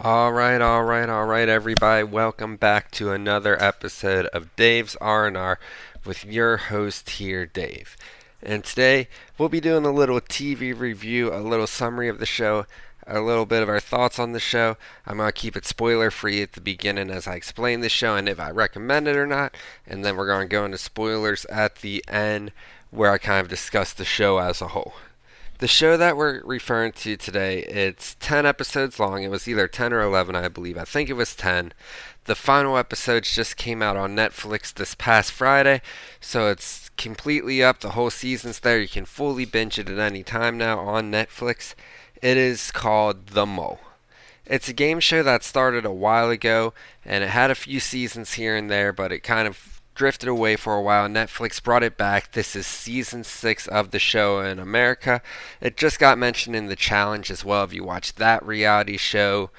All right, everybody. Welcome back to another episode of Dave's R&R with your host here, Dave. And today we'll be doing a little TV review, a little summary of the show, a little bit of our thoughts on the show. I'm going to keep it spoiler free at the beginning as I explain the show and if I recommend it or not. And then we're going to go into spoilers at the end where I kind of discuss the show as a whole. The show that we're referring to today, it's 10 episodes long. It was either 10 or 11, I believe. I think it was 10. The final episodes just came out on Netflix this past Friday, so it's completely up. The whole season's there. You can fully binge it at any time now on Netflix. It is called The Mole. It's a game show that started a while ago, and it had a few seasons here and there, but it kind of drifted away for a while. Netflix brought it back. This is season 6 of the show in America. It just got mentioned in The Challenge as well. If you watch that reality show,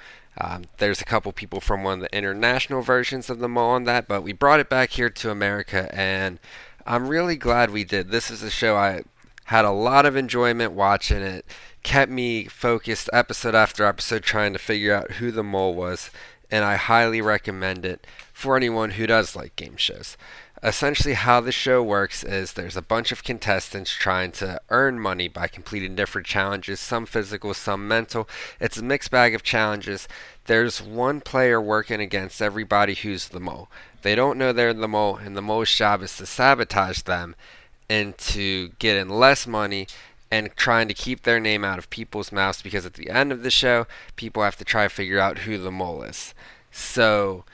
there's a couple people from one of the international versions of the Mole on that, but we brought it back here to America, and I'm really glad we did. This is a show I had a lot of enjoyment watching. It kept me focused episode after episode trying to figure out who the mole was, and I highly recommend it for anyone who does like game shows. Essentially, how the show works is there's a bunch of contestants trying to earn money by completing different challenges, some physical, some mental. It's a mixed bag of challenges. There's one player working against everybody who's the mole. They don't know they're the mole, and the mole's job is to sabotage them into getting less money and trying to keep their name out of people's mouths because at the end of the show, people have to try to figure out who the mole is. So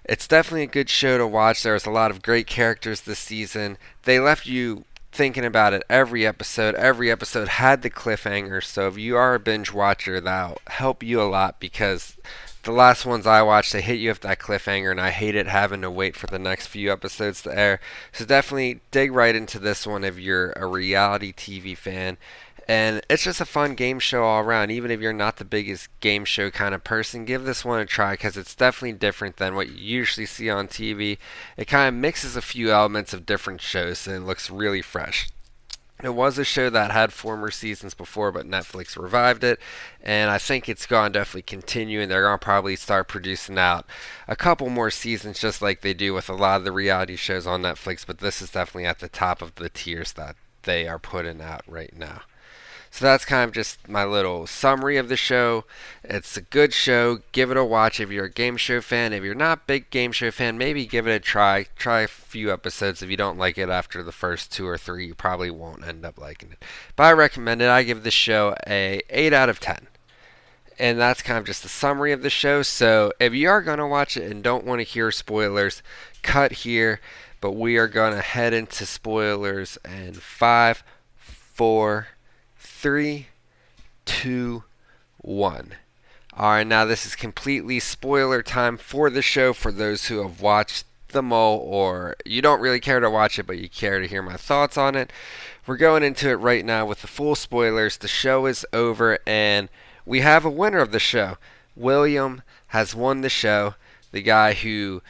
it's definitely a good show to watch. There's a lot of great characters this season. They left you thinking about it every episode. Every episode had the cliffhanger. So if you are a binge watcher, that'll help you a lot because the last ones I watched, they hit you with that cliffhanger, and I hate it having to wait for the next few episodes to air. So definitely dig right into this one if you're a reality TV fan. And it's just a fun game show all around. Even if you're not the biggest game show kind of person, give this one a try because it's definitely different than what you usually see on TV. It kind of mixes a few elements of different shows and it looks really fresh. It was a show that had former seasons before, but Netflix revived it, and I think it's going to definitely continue, and they're going to probably start producing out a couple more seasons just like they do with a lot of the reality shows on Netflix, but this is definitely at the top of the tiers that they are putting out right now. So that's kind of just my little summary of the show. It's a good show. Give it a watch if you're a game show fan. If you're not a big game show fan, maybe give it a try. Try a few episodes. If you don't like it after the first 2 or 3, you probably won't end up liking it. But I recommend it. I give this show a 8 out of 10. And that's kind of just a summary of the show. So if you are going to watch it and don't want to hear spoilers, cut here. But we are going to head into spoilers in 5, 4, 3, 2, 1. Alright, now this is completely spoiler time for the show for those who have watched The Mole or you don't really care to watch it but you care to hear my thoughts on it. We're going into it right now with the full spoilers. The show is over and we have a winner of the show. William has won the show. The guy who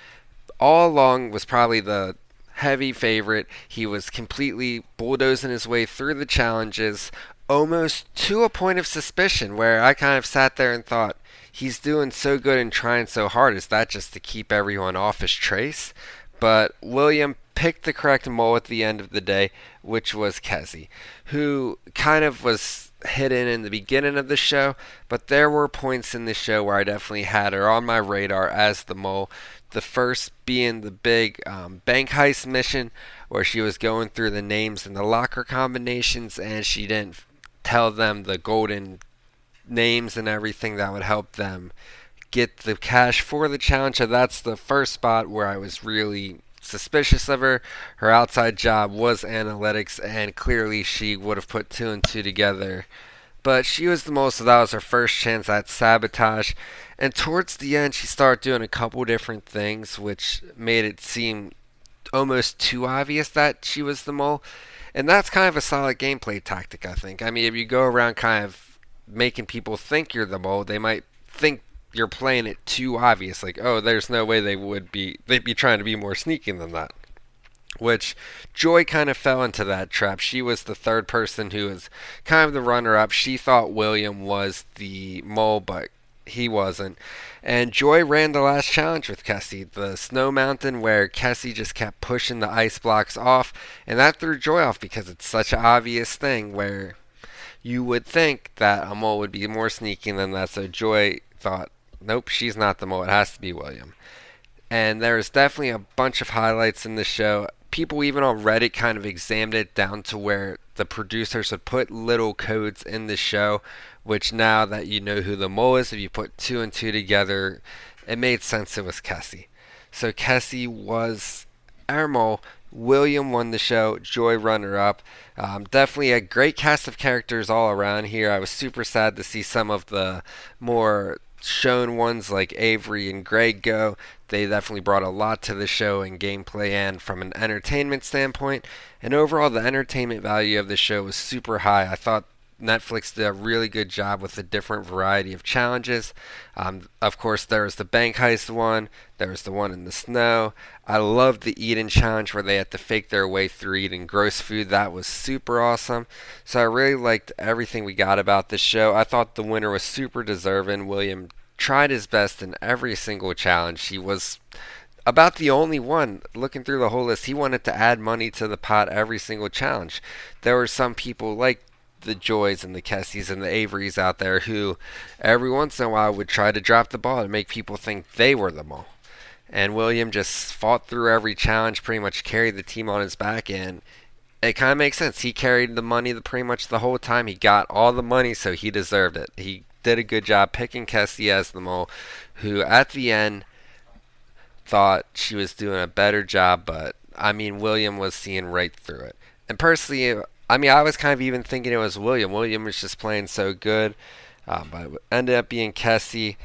all along was probably the heavy favorite. He was completely bulldozing his way through the challenges almost to a point of suspicion where I kind of sat there and thought, he's doing so good and trying so hard. Is that just to keep everyone off his trace? But William picked the correct mole at the end of the day, which was Kezi, who kind of was hidden in the beginning of the show, but there were points in the show where I definitely had her on my radar as the mole. The first being the big bank heist mission where she was going through the names and the locker combinations and she didn't tell them the golden names and everything that would help them get the cash for the challenge. So that's the first spot where I was really suspicious of her. Her outside job was analytics, and clearly she would have put 2 and 2 together. But she was the most, so that was her first chance at sabotage. And towards the end, she started doing a couple different things, which made it seem almost too obvious that she was the mole. And that's kind of a solid gameplay tactic, I think. I mean, if you go around kind of making people think you're the mole, they might think you're playing it too obvious. Like, oh, there's no way they'd be trying to be more sneaky than that. Which Joy kind of fell into that trap. She was the third person who was kind of the runner up. She thought William was the mole, but he wasn't. And Joy ran the last challenge with Kessie, the Snow Mountain, where Kessie just kept pushing the ice blocks off, and that threw Joy off because it's such an obvious thing where you would think that a mole would be more sneaky than that. So Joy thought, nope, she's not the mole. It has to be William. And there's definitely a bunch of highlights in the show. People even on Reddit kind of examined it down to where the producers would put little codes in the show, which now that you know who the mole is, if you put two and two together, it made sense it was Kessie. So Kessie was our mole. William won the show, Joy runner up. Definitely a great cast of characters all around here. I was super sad to see some of the more shown ones like Avery and Greg go. They definitely brought a lot to the show in gameplay and from an entertainment standpoint. And overall, the entertainment value of the show was super high. I thought Netflix did a really good job with a different variety of challenges. Of course, there was the bank heist one. There was the one in the snow. I loved the Eden challenge where they had to fake their way through eating gross food. That was super awesome. So I really liked everything we got about this show. I thought the winner was super deserving. William tried his best in every single challenge. He was about the only one looking through the whole list. He wanted to add money to the pot every single challenge. There were some people like the Joys and the Kessies and the Averys out there who every once in a while would try to drop the ball and make people think they were the mole. And William just fought through every challenge, pretty much carried the team on his back, and it kind of makes sense. He carried the money pretty much the whole time. He got all the money, so he deserved it. He did a good job picking Kessie as the mole, who at the end thought she was doing a better job, but I mean, William was seeing right through it. And personally, I mean, I was kind of even thinking it was William. William was just playing so good, but it ended up being Kessie.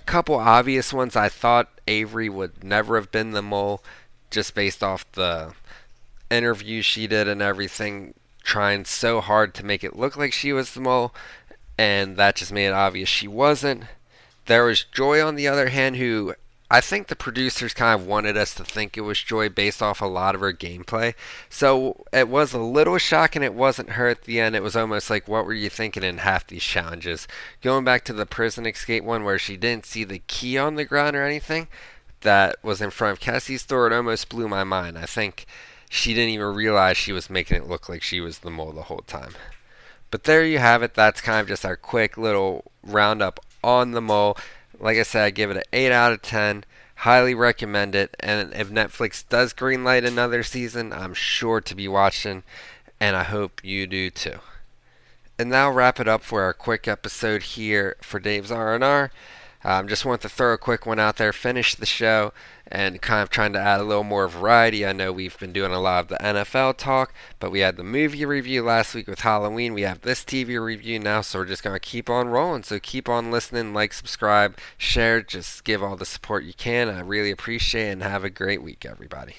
A couple obvious ones. I thought Avery would never have been the mole, just based off the interview she did and everything, trying so hard to make it look like she was the mole, and that just made it obvious she wasn't. There was Joy, on the other hand, who I think the producers kind of wanted us to think it was Joy based off a lot of her gameplay. So it was a little shocking it wasn't her at the end. It was almost like, what were you thinking in half these challenges? Going back to the prison escape one where she didn't see the key on the ground or anything that was in front of Kessie's store, it almost blew my mind. I think she didn't even realize she was making it look like she was the mole the whole time. But there you have it. That's kind of just our quick little roundup on the mole. Like I said, I give it an 8 out of 10. Highly recommend it. And if Netflix does greenlight another season, I'm sure to be watching. And I hope you do too. And now wrap it up for our quick episode here for Dave's R&R. Just want to throw a quick one out there, finish the show, and kind of trying to add a little more variety. I know we've been doing a lot of the NFL talk, but we had the movie review last week with Halloween. We have this TV review now, so we're just going to keep on rolling. So keep on listening, like, subscribe, share, just give all the support you can. I really appreciate it, and have a great week, everybody.